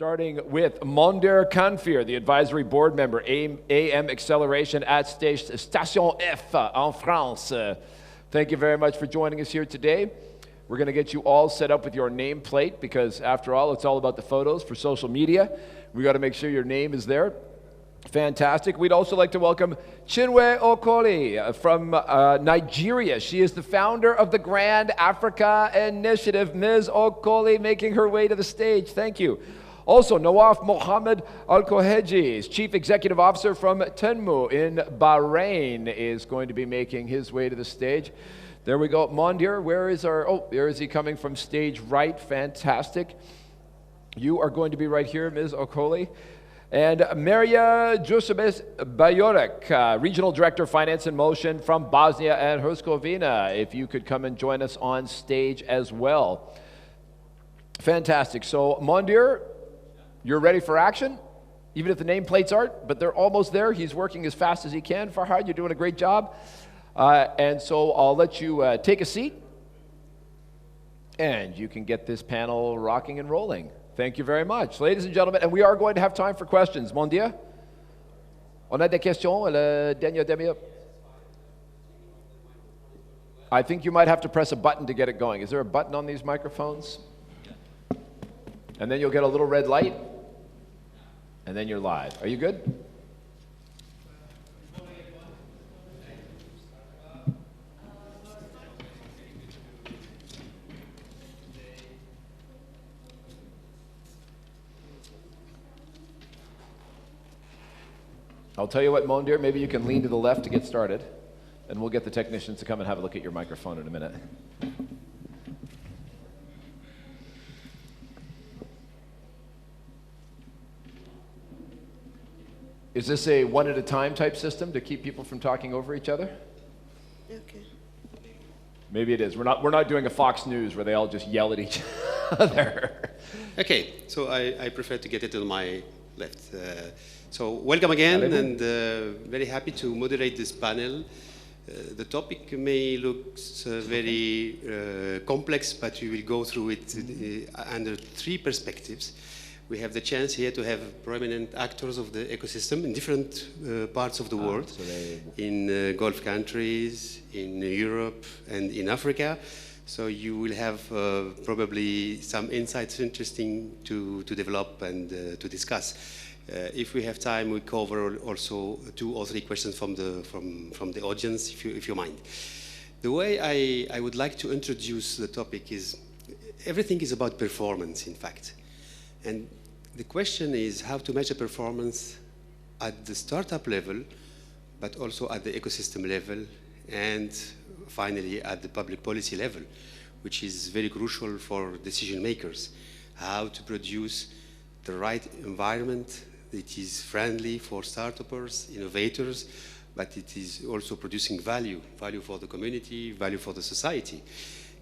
starting with Mondir Kanfir, the advisory board member, AM Acceleration at Station F en France. Thank you very much for joining us here today. We're going to get you all set up with your nameplate because, after all, it's all about the photos for social media. We got to make sure your name is there. Fantastic. We'd also like to welcome Chinwe Okoli from Nigeria. She is the founder of the Grand Africa Initiative. Ms. Okoli making her way to the stage. Thank you. Also, Nawaf Mohammed Al-Koheji, Chief Executive Officer from Tenmu in Bahrain, is going to be making his way to the stage. There we go. Mondir, where is our... Oh, there is he coming from stage right. Fantastic. You are going to be right here, Ms. Okoli. And Maria Jusebes Bajorek, Regional Director of Finance and Motion from Bosnia and Herzegovina, if you could come and join us on stage as well. Fantastic. So, Mondir, you're ready for action, even if the nameplates aren't, but they're almost there. He's working as fast as he can. Farhad, you're doing a great job. And so I'll let you take a seat, and you can get this panel rocking and rolling. Thank you very much. Ladies and gentlemen, and we are going to have time for questions. Mondir, on a des questions, la dernière demi-heure. I think you might have to press a button to get it going. Is there a button on these microphones? And then you'll get a little red light, and then you're live. Are you good? I'll tell you what, Mondir, maybe you can lean to the left to get started, and we'll get the technicians to come and have a look at your microphone in a minute. Is this a one-at-a-time type system to keep people from talking over each other? Okay. Maybe it is. We're not doing a Fox News where they all just yell at each other. Okay, so I prefer to get it on my left. So welcome again, and very happy to moderate this panel. The topic may look very complex, but we will go through it under three perspectives. We have the chance here to have prominent actors of the ecosystem in different parts of the world, in Gulf countries, in Europe, and in Africa. So you will have probably some insights interesting to develop and to discuss. If we have time, we cover also 2 or 3 questions from the audience, if you mind. The way I would like to introduce the topic is everything is about performance, in fact. And the question is how to measure performance at the startup level, but also at the ecosystem level, and finally at the public policy level, which is very crucial for decision makers. How to produce the right environment that is friendly for startups, innovators, but it is also producing value for the community, value for the society.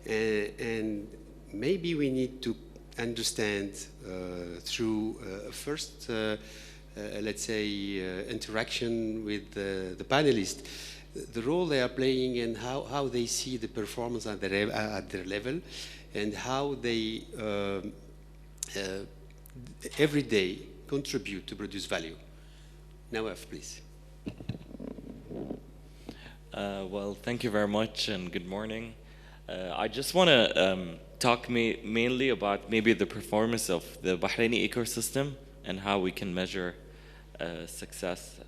And maybe we need to understand through first, let's say, interaction with the panelists, the role they are playing and how they see the performance at their level, and how they every day contribute to produce value. Nawaf, please. Well, thank you very much, and good morning. I just want to talk mainly about maybe the performance of the Bahraini ecosystem and how we can measure success.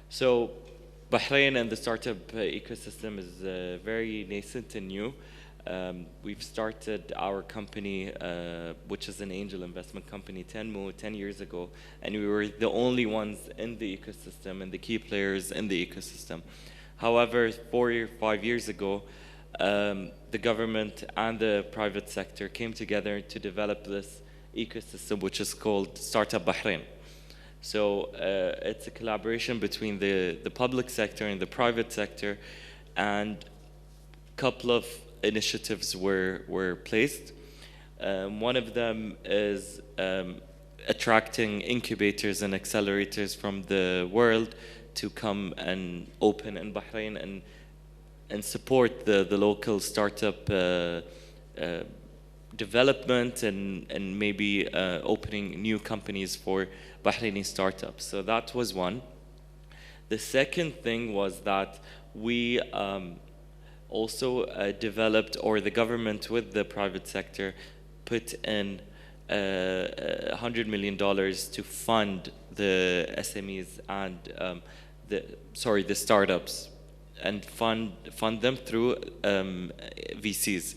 So Bahrain and the startup ecosystem is very nascent and new. We've started our company, which is an angel investment company, Tenmu, 10 years ago, and we were the only ones in the ecosystem and the key players in the ecosystem. However, 4 or 5 years ago, the government and the private sector came together to develop this ecosystem, which is called Startup Bahrain. So it's a collaboration between the public sector and the private sector, and a couple of initiatives were placed. One of them is attracting incubators and accelerators from the world to come and open in Bahrain and support the local startup development and maybe opening new companies for Bahraini startups. So that was one. The second thing was that we also developed, or the government with the private sector put in $100 million to fund the SMEs and the startups, and fund them through VCs.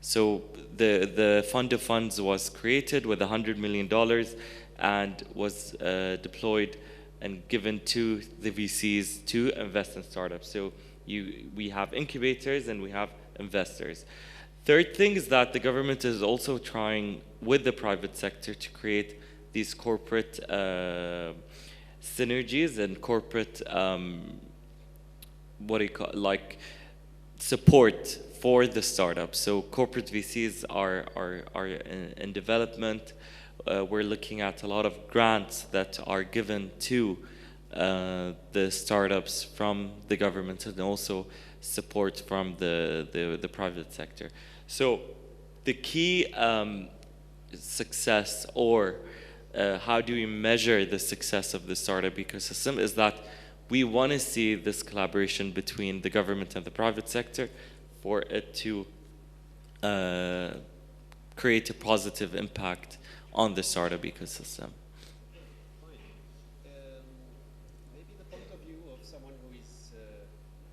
So the fund of funds was created with $100 million and was deployed and given to the VCs to invest in startups. So we have incubators and we have investors. Third thing is that the government is also trying with the private sector to create these corporate synergies and corporate support for the startups. So corporate VCs are in development. We're looking at a lot of grants that are given to the startups from the government, and also support from the private sector. So the key success, or how do we measure the success of the startup ecosystem, is that we want to see this collaboration between the government and the private sector for it to create a positive impact on the startup ecosystem. Maybe the point of view of someone who is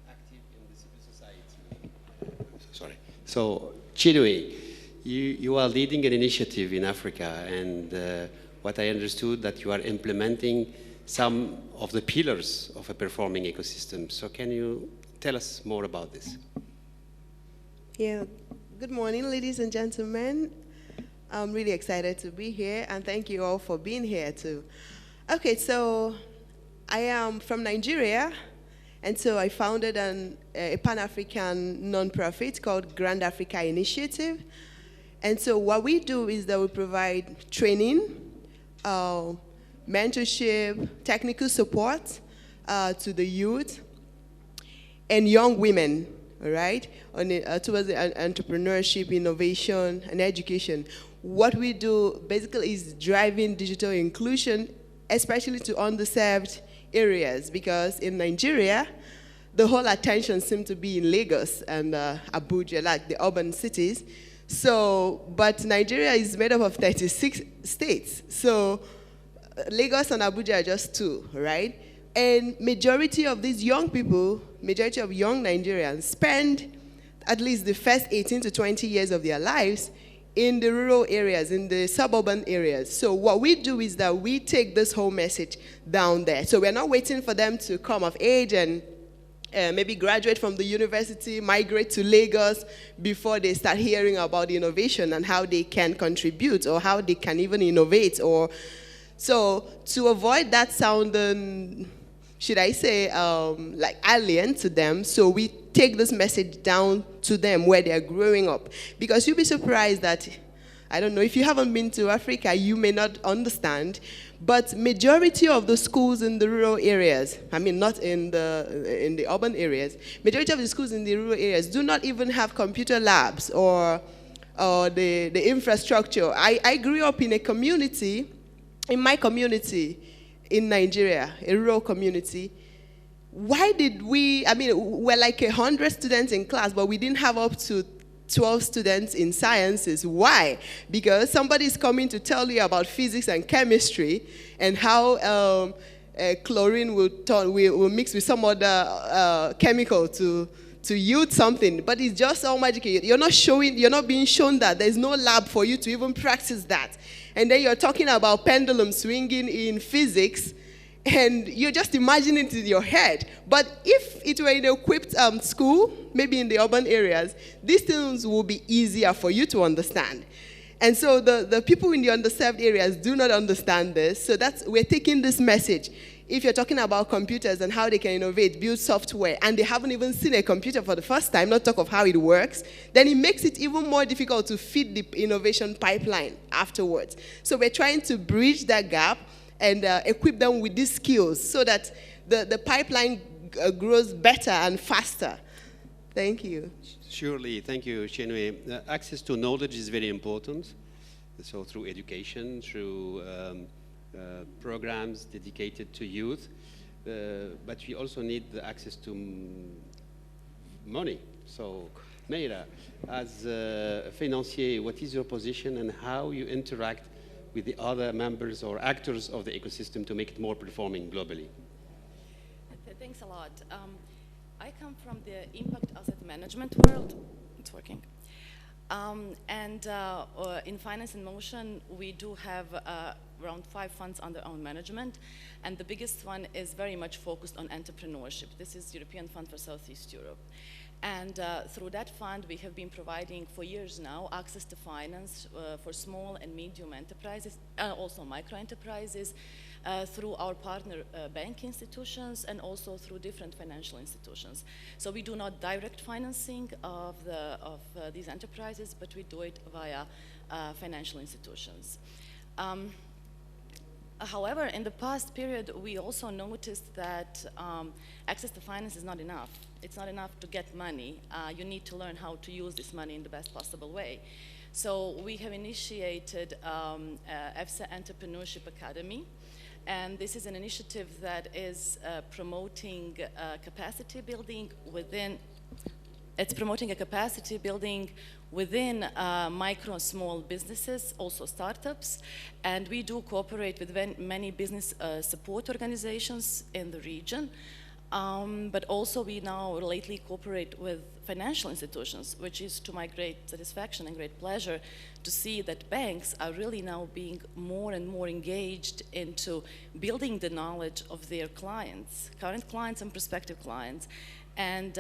active in the civil society. Sorry. So, Chidwe, you are leading an initiative in Africa, and what I understood that you are implementing some of the pillars of a performing ecosystem. So can you tell us more about this? Yeah. Good morning, ladies and gentlemen. I'm really excited to be here, and thank you all for being here too. Okay, so I am from Nigeria, and so I founded a Pan-African nonprofit called Grand Africa Initiative. And so what we do is that we provide training, mentorship, technical support to the youth and young women, all right, towards the entrepreneurship, innovation, and education. What we do basically is driving digital inclusion, especially to underserved areas, because in Nigeria, the whole attention seems to be in Lagos and Abuja, like the urban cities. So, but Nigeria is made up of 36 states. So Lagos and Abuja are just two, right? And majority of these young people, majority of young Nigerians spend at least the first 18 to 20 years of their lives in the rural areas, in the suburban areas. So what we do is that we take this whole message down there. So we're not waiting for them to come of age and maybe graduate from the university, migrate to Lagos before they start hearing about innovation and how they can contribute or how they can even innovate. Or so to avoid that sounding, should I say, like alien to them, so we take this message down to them where they're growing up. Because you'll be surprised that, I don't know, if you haven't been to Africa, you may not understand, but majority of the schools in the rural areas, I mean not in the urban areas, majority of the schools in the rural areas do not even have computer labs or the infrastructure. I grew up in a community, in my community in Nigeria, a rural community. Why did we, I mean, we're like 100 students in class, but we didn't have up to 12 students in sciences. Why? Because somebody's coming to tell you about physics and chemistry and how chlorine will mix with some other chemical to yield something. But it's just all magical. You're not being shown that. There's no lab for you to even practice that. And then you're talking about pendulum swinging in physics, and you're just imagining it in your head. But if it were in an equipped school, maybe in the urban areas, these things will be easier for you to understand. And so the people in the underserved areas do not understand this. So we're taking this message. If you're talking about computers and how they can innovate, build software, and they haven't even seen a computer for the first time, not talk of how it works, then it makes it even more difficult to feed the innovation pipeline afterwards. So we're trying to bridge that gap and equip them with these skills so that the pipeline grows better and faster. Thank you. Surely, thank you, Chinwe. Access to knowledge is very important. So through education, through programs dedicated to youth, but we also need the access to money. So, Meira, as a financier, what is your position and how you interact with the other members or actors of the ecosystem to make it more performing globally? Thanks a lot. I come from the impact asset management world. It's working. In Finance in Motion, we do have around 5 funds under our management, and the biggest one is very much focused on entrepreneurship. This is European Fund for Southeast Europe. And through that fund, we have been providing for years now access to finance for small and medium enterprises, also micro enterprises, through our partner bank institutions and also through different financial institutions. So we do not direct financing of these enterprises, but we do it via financial institutions. However, in the past period, we also noticed that access to finance is not enough. It's not enough to get money. You need to learn how to use this money in the best possible way. So we have initiated EFSA Entrepreneurship Academy. And this is an initiative that is promoting capacity building within, micro and small businesses, also startups. And we do cooperate with many business support organizations in the region. But also we now lately cooperate with financial institutions, which is to my great satisfaction and great pleasure to see that banks are really now being more and more engaged into building the knowledge of their clients, current clients and prospective clients. And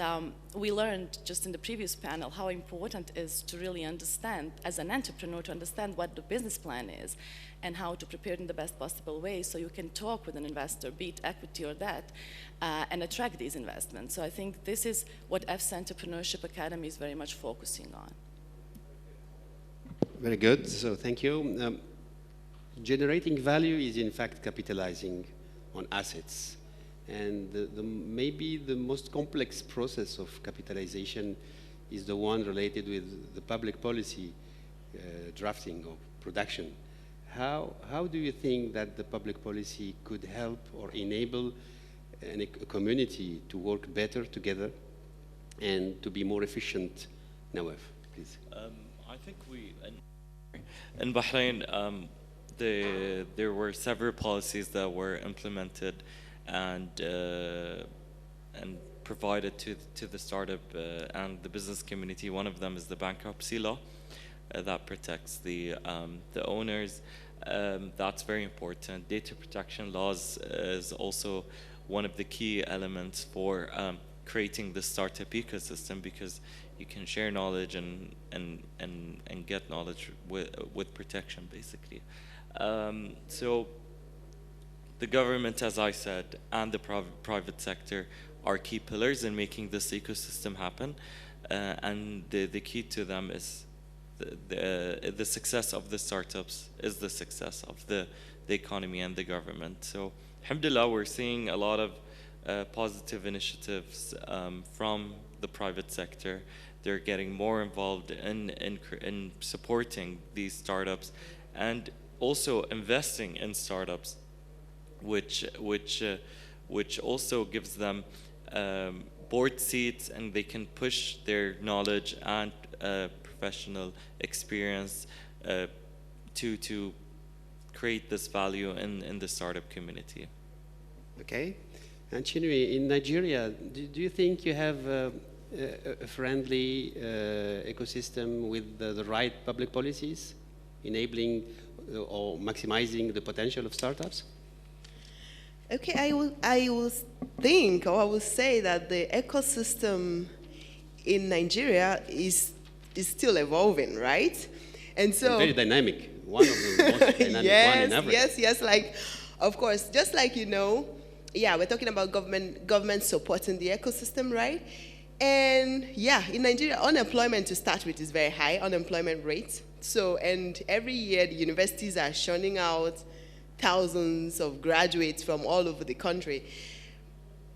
we learned just in the previous panel how important it is to really understand, as an entrepreneur, to understand what the business plan is and how to prepare it in the best possible way so you can talk with an investor, be it equity or debt, and attract these investments. So I think this is what EFSA Entrepreneurship Academy is very much focusing on. Very good, so thank you. Generating value is in fact capitalizing on assets. And maybe the most complex process of capitalization is the one related with the public policy drafting or production. How do you think that the public policy could help or enable a community to work better together and to be more efficient? Nawaf, please. I think in Bahrain, there were several policies that were implemented and provided to the startup and the business community. One of them is the bankruptcy law that protects the owners. That's very important. Data protection laws is also one of the key elements for creating the startup ecosystem, because you can share knowledge and get knowledge with protection, basically. So the government, as I said, and the private sector are key pillars in making this ecosystem happen, and the key to them is the success of the startups is the success of the economy and the government. So, alhamdulillah, we're seeing a lot of positive initiatives from the private sector. They're getting more involved in supporting these startups and also investing in startups, which also gives them board seats, and they can push their knowledge and professional experience to create this value in the startup community. Okay. And Chinwe, in Nigeria, do you think you have a friendly ecosystem with the right public policies, enabling or maximizing the potential of startups? Okay, I will think, or I will say that the ecosystem in Nigeria is still evolving, right? And so very dynamic. One of the most dynamic yes, one in Africa. Yes. Like, of course, just like yeah, we're talking about government supporting the ecosystem, right? And yeah, in Nigeria, unemployment to start with is very high, unemployment rate. So, and every year the universities are churning out thousands of graduates from all over the country.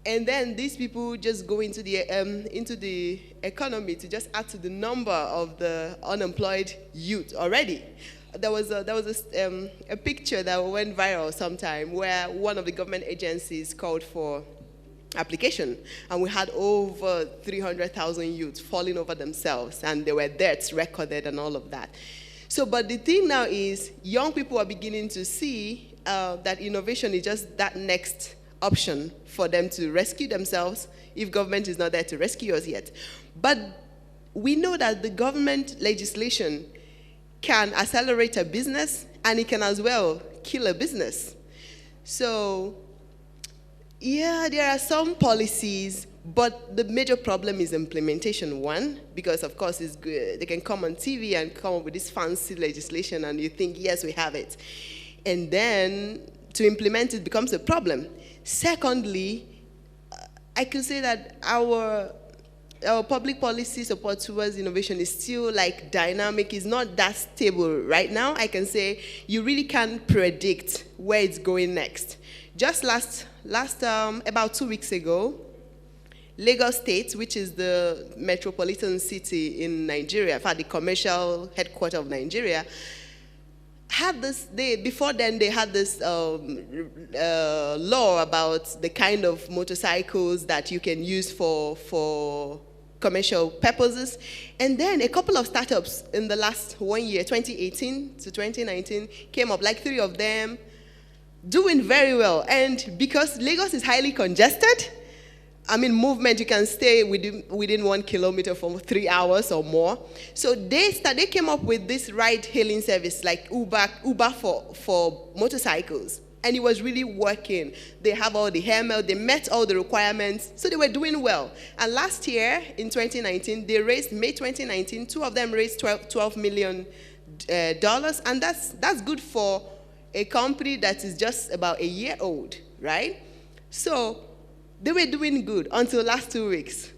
And then these people just go into the economy to just add to the number of the unemployed youth already. There was a picture that went viral sometime where one of the government agencies called for application, and we had over 300,000 youths falling over themselves, and there were deaths recorded and all of that. So, but the thing now is, young people are beginning to see that innovation is just that next option for them to rescue themselves if government is not there to rescue us yet. But we know that the government legislation can accelerate a business, and it can as well kill a business. So, yeah, there are some policies, but the major problem is implementation, one, because of course it's good. They can come on TV and come up with this fancy legislation and you think, yes, we have it. And then to implement it becomes a problem. Secondly, I could say that our public policy support towards innovation is still like dynamic, is not that stable right now. I can say you really can't predict where it's going next. Just about 2 weeks ago, Lagos State, which is the metropolitan city in Nigeria, in fact, the commercial headquarters of Nigeria, had this, before then they had this law about the kind of motorcycles that you can use for commercial purposes. And then a couple of startups in the last 1 year, 2018 to 2019, came up, like 3 of them, doing very well. And because Lagos is highly congested, I mean, movement, you can stay within 1 kilometer for 3 hours or more. So they came up with this ride-hailing service like Uber for motorcycles. And it was really working. They have all the HML, they met all the requirements, so they were doing well. And last year, in 2019, they raised, May 2019, 2 of them raised $12 million, and that's good for a company that is just about a year old, right? So they were doing good until last 2 weeks.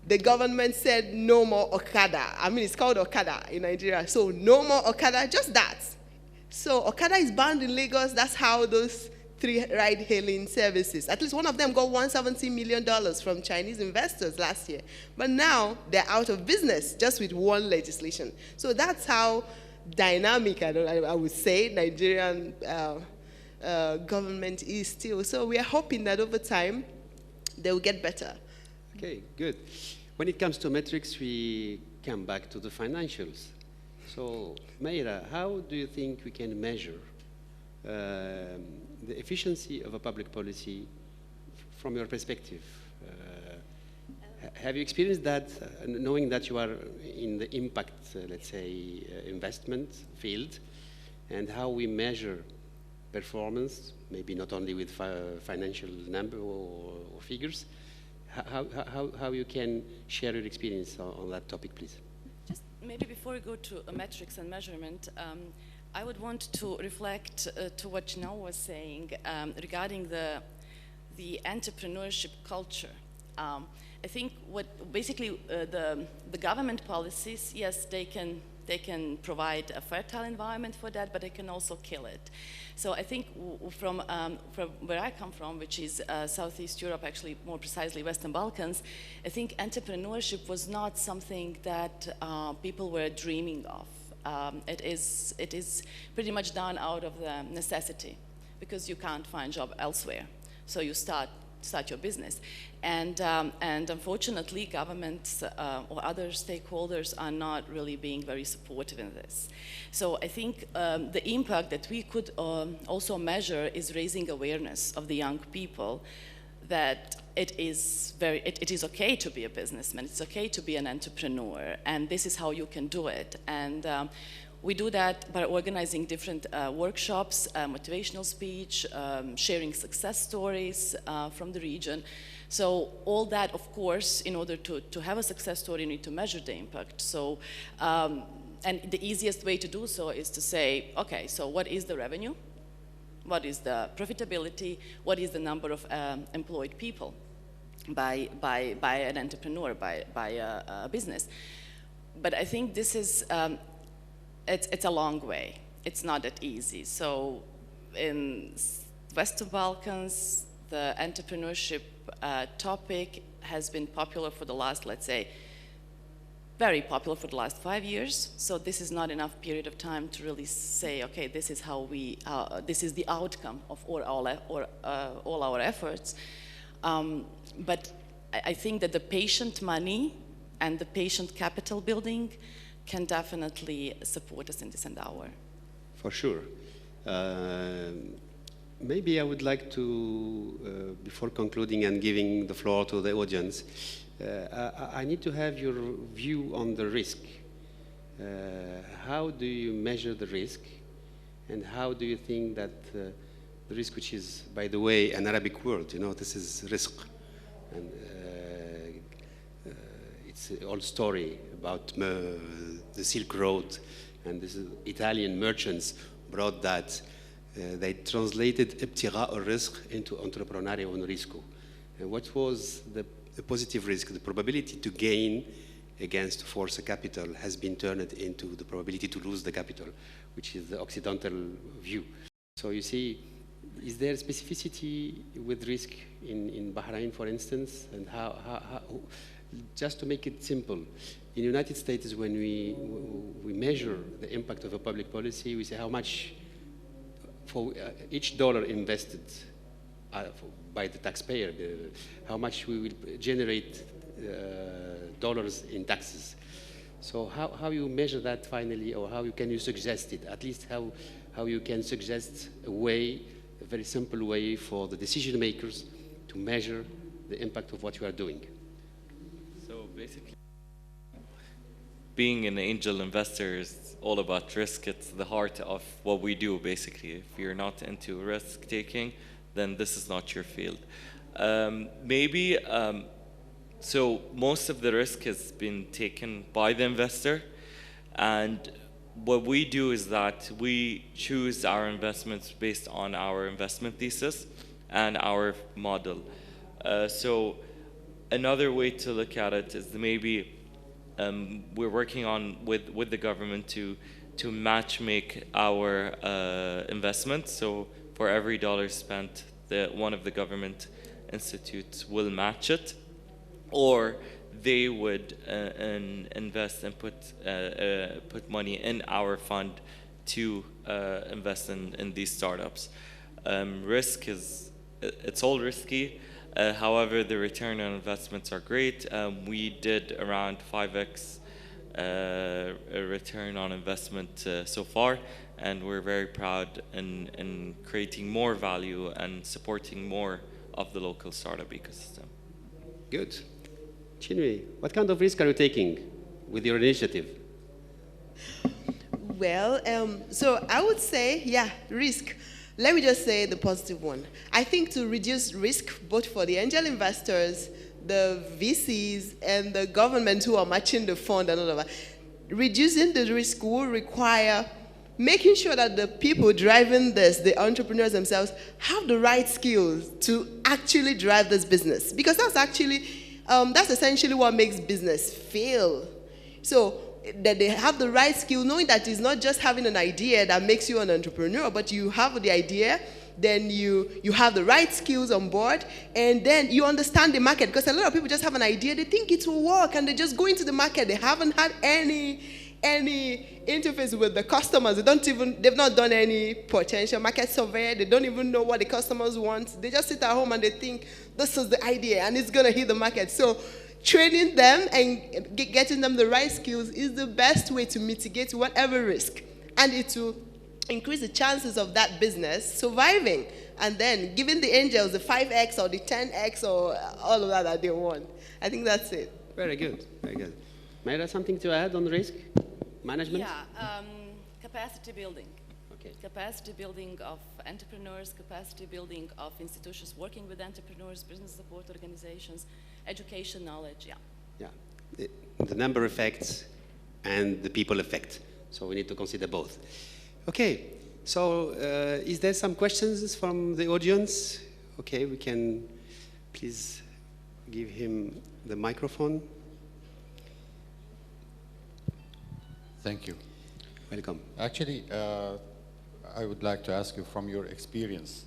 The government said no more Okada. I mean, it's called Okada in Nigeria. So no more Okada, just that. So Okada is banned in Lagos. That's how those 3 ride-hailing services, at least one of them got $170 million from Chinese investors last year. But now they're out of business just with one legislation. So that's how dynamic, I would say, Nigerian government is still. So we are hoping that over time, they will get better. Okay, good. When it comes to metrics, we come back to the financials. So, Meira, how do you think we can measure the efficiency of a public policy from your perspective? Have you experienced that, knowing that you are in the impact, let's say, investment field, and how we measure performance, maybe not only with financial number or figures, how you can share your experience on that topic, please? Just maybe before we go to metrics and measurement, I would want to reflect to what Janelle was saying regarding the entrepreneurship culture. I think what basically the government policies, yes, they can provide a fertile environment for that, but they can also kill it. So I think from where I come from, which is Southeast Europe, actually more precisely Western Balkans, I think entrepreneurship was not something that people were dreaming of. It is pretty much done out of the necessity, because you can't find job elsewhere. So you start your business. And unfortunately, governments or other stakeholders are not really being very supportive in this. So I think the impact that we could also measure is raising awareness of the young people that it is okay to be a businessman, it's okay to be an entrepreneur, and this is how you can do it. And we do that by organizing different workshops, motivational speech, sharing success stories from the region. So all that, of course, in order to have a success story, you need to measure the impact. So, and the easiest way to do so is to say, okay, so what is the revenue? What is the profitability? What is the number of employed people by an entrepreneur, by a business? But I think this is, it's a long way. It's not that easy. So in Western Balkans, the entrepreneurship topic has been popular for the last, let's say, very popular for the last 5 years. So this is not enough period of time to really say, okay, this is how we, this is the outcome of all our efforts. But I think that the patient money and the patient capital building can definitely support us in this endeavor. For sure. Maybe I would like to, before concluding and giving the floor to the audience, I need to have your view on the risk. How do you measure the risk? And how do you think that the risk, which is, by the way, an Arabic word, you know, this is risk. And it's an old story about the Silk Road, and this is Italian merchants brought that. They translated ابتغاء الرزق into entrepreneurial risco. And what was the positive risk? The probability to gain against force capital has been turned into the probability to lose the capital, which is the Occidental view. So you see, is there specificity with risk in Bahrain, for instance? And how just to make it simple, in the United States, when we measure the impact of a public policy, we say how much for each dollar invested by the taxpayer, how much we will generate dollars in taxes. So how you measure that finally, or how can you suggest it? At least how you can suggest a way, a very simple way for the decision makers to measure the impact of what you are doing. So basically, being an angel investor is all about risk. It's the heart of what we do, basically. If you're not into risk taking, then this is not your field. So most of the risk has been taken by the investor, and what we do is that we choose our investments based on our investment thesis and our model. So another way to look at it is maybe we're working on with the government to match make our investments. So for every dollar spent, one of the government institutes will match it, or they would invest and put money in our fund to invest in these startups. Risk it's all risky. However, the return on investments are great. We did around 5x return on investment so far, and we're very proud in creating more value and supporting more of the local startup ecosystem. Good. Chinwe, what kind of risk are you taking with your initiative? Well, so I would say, yeah, risk. Let me just say the positive one. I think to reduce risk, both for the angel investors, the VCs, and the government who are matching the fund and all of that, reducing the risk will require making sure that the people driving this, the entrepreneurs themselves, have the right skills to actually drive this business. Because that's actually, that's essentially what makes business fail. So that they have the right skill, knowing that it's not just having an idea that makes you an entrepreneur, but you have the idea, then you have the right skills on board, and then you understand the market. Because a lot of people just have an idea, they think it will work, and they just go into the market. They haven't had any interface with the customers. They've not done any potential market survey. They don't even know what the customers want. They just sit at home and they think this is the idea and it's going to hit the market. So training them and getting them the right skills is the best way to mitigate whatever risk, and it will increase the chances of that business surviving, and then giving the angels the 5x or the 10x or all of that they want. I think that's it. Very good, very good. Mayra, something to add on risk management? Yeah, capacity building. Okay. Capacity building of entrepreneurs, capacity building of institutions working with entrepreneurs, business support organizations, education, knowledge, yeah. Yeah, the number effects and the people effect. So we need to consider both. Okay, so is there some questions from the audience? Okay, we can please give him the microphone. Thank you. Welcome. Actually, I would like to ask you from your experience,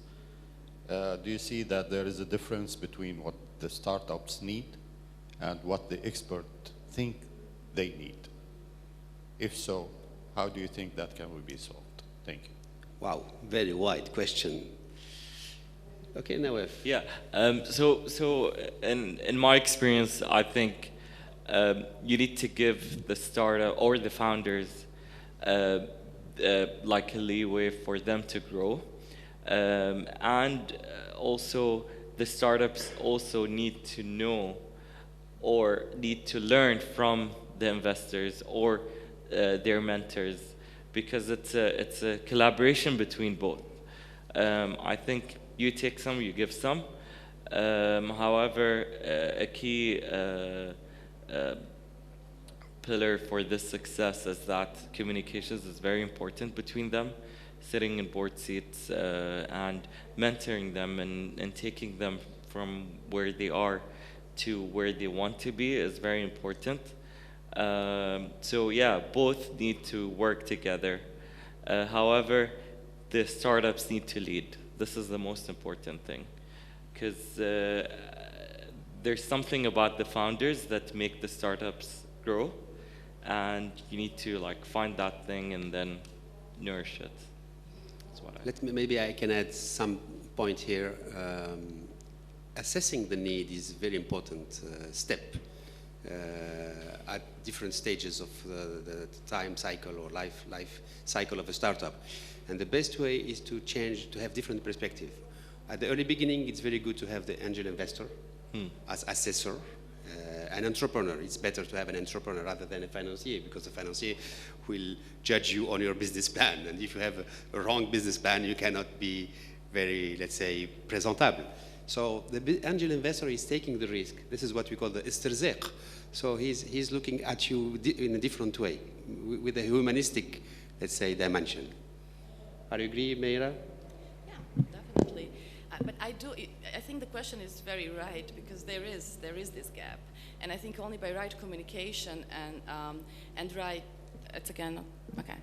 do you see that there is a difference between what the startups need and what the experts think they need? If so, how do you think that can be solved? Thank you. Wow, very wide question. Okay, now if Yeah. So in my experience, I think you need to give the startup or the founders like a leeway for them to grow, and also the startups also need to know or need to learn from the investors or their mentors, because it's a collaboration between both. I think you take some, you give some. However, a key pillar for this success is that communications is very important between them, sitting in board seats and mentoring them and taking them from where they are to where they want to be is very important. So yeah, both need to work together. However, the startups need to lead. This is the most important thing, because there's something about the founders that make the startups grow, and you need to like find that thing and then nourish it. That's what maybe I can add some point here. Assessing the need is a very important step at different stages of the time cycle or life cycle of a startup. And the best way is to have different perspective. At the early beginning, it's very good to have the angel investor as assessor. An entrepreneur, it's better to have an entrepreneur rather than a financier, because the financier will judge you on your business plan. And if you have a wrong business plan, you cannot be very, let's say, presentable. So the angel investor is taking the risk. This is what we call the istirzeq. So he's looking at you in a different way, with a humanistic, let's say, dimension. Are you agree, Meira? Yeah, definitely. But I think the question is very right, because there is this gap, and I think only by right communication and right, it's again okay,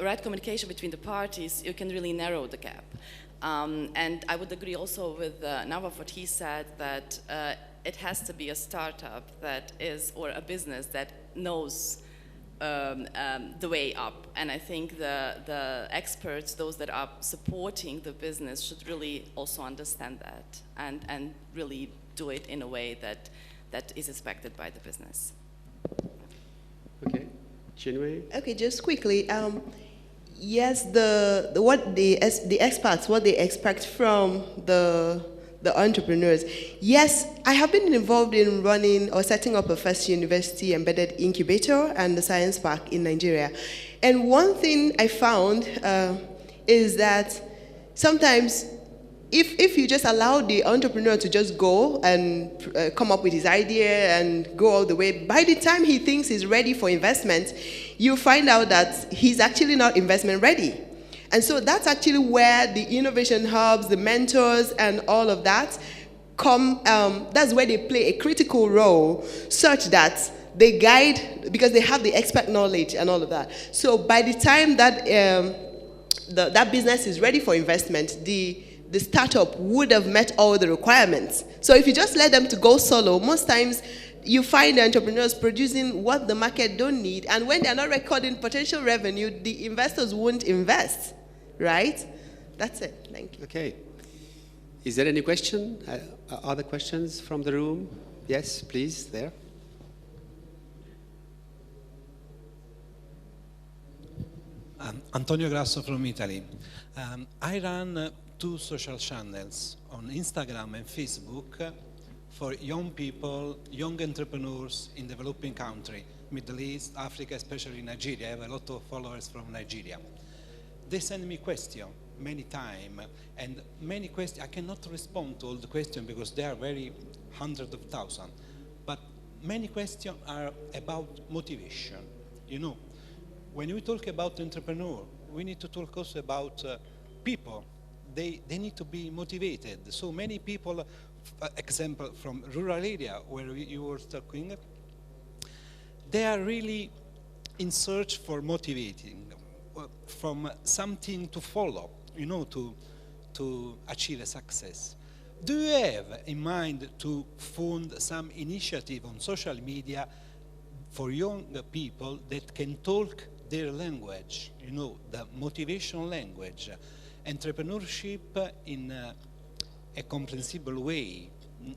right communication between the parties, you can really narrow the gap. And I would agree also with Nawaf what he said, that it has to be a startup that is, or a business that knows the way up. And I think the experts, those that are supporting the business, should really also understand that and really do it in a way that is expected by the business. Okay, Chinwe? Okay, just quickly. Yes, the experts, what they expect from the entrepreneurs. Yes, I have been involved in running or setting up a first university embedded incubator and the science park in Nigeria. And one thing I found is that sometimes if you just allow the entrepreneur to just go and come up with his idea and go all the way, by the time he thinks he's ready for investment, you find out that he's actually not investment ready. And so that's actually where the innovation hubs, the mentors, and all of that come, that's where they play a critical role, such that they guide, because they have the expert knowledge and all of that. So by the time that that business is ready for investment, the startup would have met all the requirements. So if you just let them to go solo, most times you find the entrepreneurs producing what the market don't need, and when they're not recording potential revenue, the investors won't invest, right? That's it. Thank you. Okay. Is there any question? Other questions from the room? Yes, please, there. Antonio Grasso from Italy. I run 2 social channels on Instagram and Facebook for young people, young entrepreneurs in developing countries, Middle East, Africa, especially Nigeria. I have a lot of followers from Nigeria. They send me questions many times, and many questions, I cannot respond to all the questions because they are very hundreds of thousands, but many questions are about motivation. You know, when we talk about entrepreneur, we need to talk also about people. They need to be motivated. So many people, example from rural area where you were talking, they are really in search for motivating, from something to follow, you know, to to achieve a success. Do you have in mind to fund some initiative on social media for young people that can talk their language, you know, the motivational language, entrepreneurship in a comprehensible way,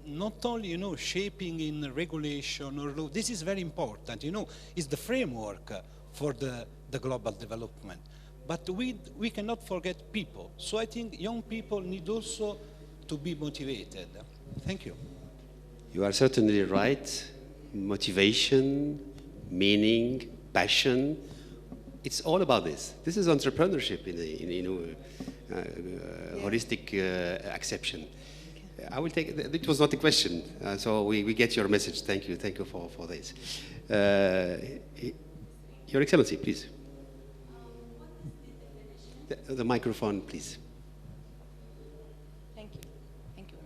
not only, you know, shaping in regulation or law. This is very important, you know, it's the framework for the global development. But we cannot forget people. So I think young people need also to be motivated. Thank you. You are certainly right. Motivation, meaning, passion. It's all about this. This is entrepreneurship in holistic acception. I will take it. Was not a question, so we get your message. Thank you for this. Your Excellency, please. The microphone, please. Thank you. Thank you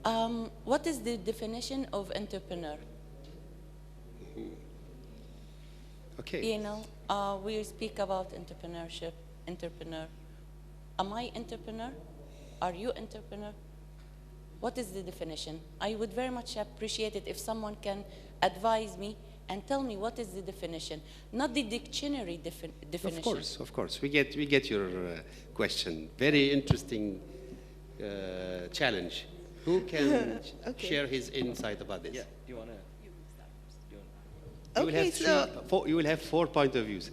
very much. What is the definition of entrepreneur? Okay. You know, we speak about entrepreneurship, entrepreneur. Am I entrepreneur? Are you entrepreneur? What is the definition? I would very much appreciate it if someone can advise me and tell me what is the definition, not the dictionary definition. Of course. We get your question. Very interesting challenge. Who can share his insight about this? Yeah, do you want to? You will have 4 point of views.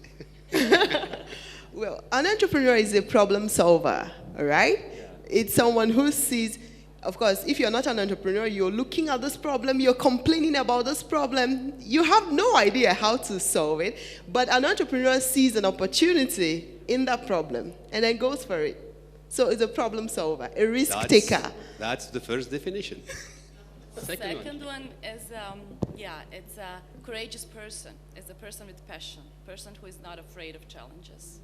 Well, an entrepreneur is a problem solver, all right? Yeah. It's someone who sees, of course, if you're not an entrepreneur, you're looking at this problem, you're complaining about this problem, you have no idea how to solve it, but an entrepreneur sees an opportunity in that problem and then goes for it. So it's a problem solver, a risk taker. That's the first definition. The second one is, it's a courageous person. It's a person with passion, person who is not afraid of challenges.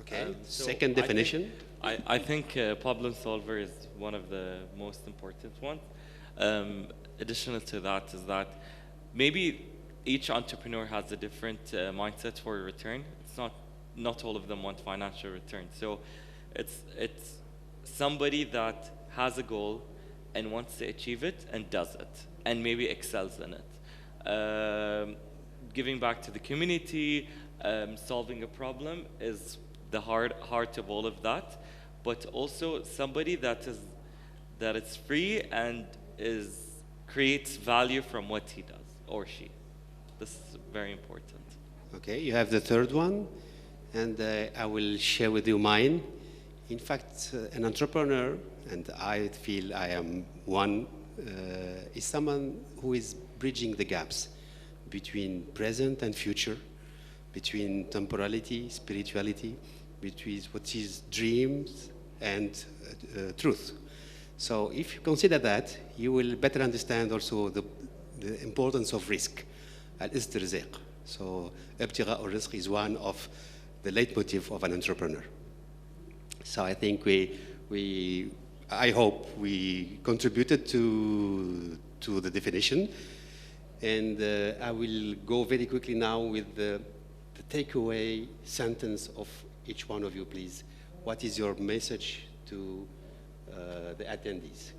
Okay, second definition. I think problem solver is one of the most important ones. Additional to that is that maybe each entrepreneur has a different mindset for a return. It's not all of them want financial return. So it's somebody that has a goal and wants to achieve it and does it and maybe excels in it. Giving back to the community, solving a problem is the heart of all of that, but also somebody that is free and creates value from what he does or she. This is very important. Okay, you have the third one, and I will share with you mine. In fact, an entrepreneur, and I feel I am one, is someone who is bridging the gaps between present and future, between temporality, spirituality, between what is dreams and truth. So if you consider that, you will better understand also the importance of risk, al-istirziq. So ibtigha al-rizq is one of the leitmotif of an entrepreneur. So I think I hope we contributed to the definition. And I will go very quickly now with the takeaway sentence of each one of you, please. What is your message to the attendees?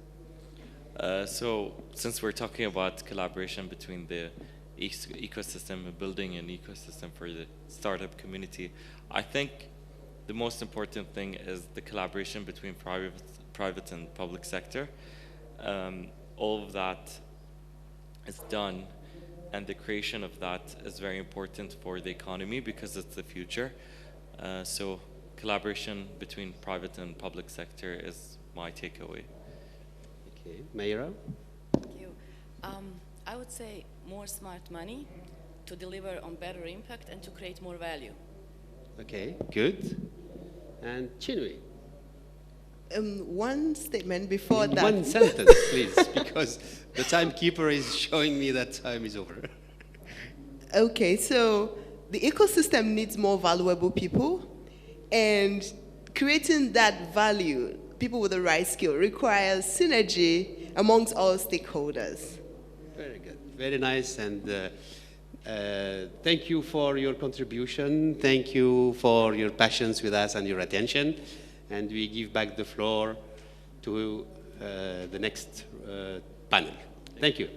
So since we're talking about collaboration between the ecosystem and building an ecosystem for the startup community, I think the most important thing is the collaboration between private and public sector. All of that is done, and the creation of that is very important for the economy because it's the future. So collaboration between private and public sector is my takeaway. Okay, Mayra? Thank you. I would say more smart money to deliver on better impact and to create more value. Okay, good. And Chinwe? One statement before that. One sentence, please, because the timekeeper is showing me that time is over. Okay, so the ecosystem needs more valuable people, and creating that value, people with the right skill, requires synergy amongst all stakeholders. Very good, very nice, and thank you for your contribution. Thank you for your patience with us and your attention. and we give back the floor to the next panel. Thank you.